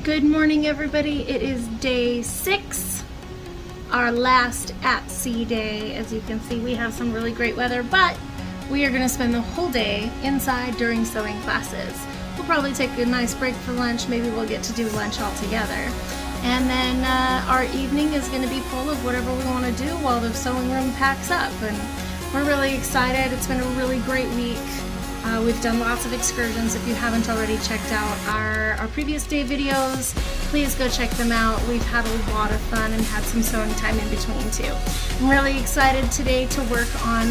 Good morning, everybody. It is day 6, our last at sea day. As you can see, we have some really great weather, but we are going to spend the whole day inside during sewing classes. We'll probably take a nice break for lunch. Maybe we'll get to do lunch all together. And then our evening is going to be full of whatever we want to do while the sewing room packs up. And we're really excited. It's been a really great week. We've done lots of excursions. If you haven't already checked out our previous day videos, please go check them out. We've had a lot of fun and had some sewing time in between too. I'm really excited today to work on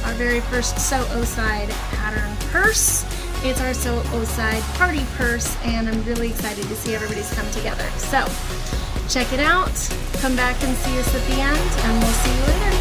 our very first Sew O-Side pattern purse. It's our Sew O-Side party purse, and I'm really excited to see everybody's come together. So check it out, come back and see us at the end, and we'll see you later.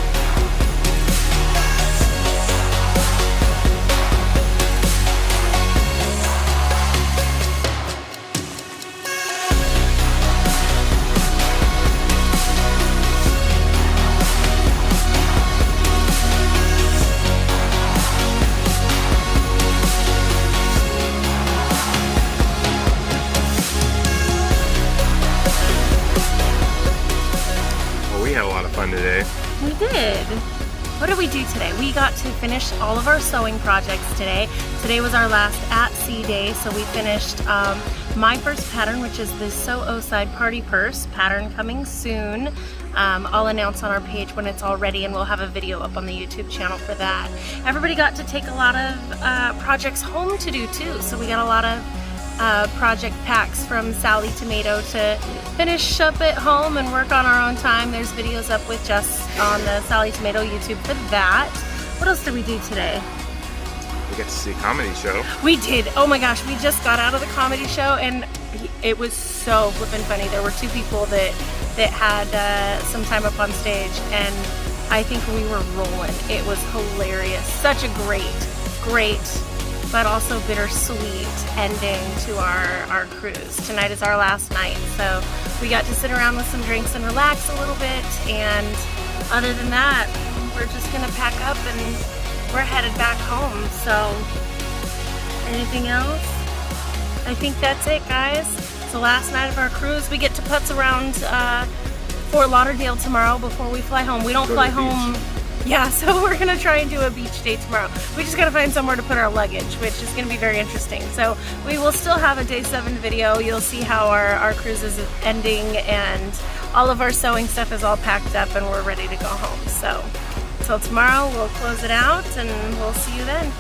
We had a lot of fun today. We did. What did we do today? We got to finish all of our sewing projects today. Today was our last at sea day, so we finished my first pattern, which is the Sew O-Side party purse pattern, coming soon. I'll announce on our page when it's all ready, and we'll have a video up on the YouTube channel for that. Everybody got to take a lot of projects home to do too, so we got a lot of project packs from Sally Tomato to finish up at home and work on our own time. There's videos up with Jess on the Sally Tomato YouTube for that. What else did we do today? We got to see a comedy show. We did. Oh my gosh, we just got out of the comedy show and it was so flippin' funny. There were 2 people that had some time up on stage, and I think we were rolling. It was hilarious. Such a great but also bittersweet ending to our cruise. Tonight is our last night, so we got to sit around with some drinks and relax a little bit, and other than that, we're just gonna pack up and we're headed back home. So, anything else? I think that's it, guys. It's the last night of our cruise. We get to putz around Fort Lauderdale tomorrow before we fly home. We don't fly home. Yeah, so we're gonna try and do a beach day tomorrow. We just gotta find somewhere to put our luggage, which is gonna be very interesting. So we will still have a day 7 video. You'll see how our cruise is ending, and all of our sewing stuff is all packed up and we're ready to go home. So till tomorrow, we'll close it out and we'll see you then.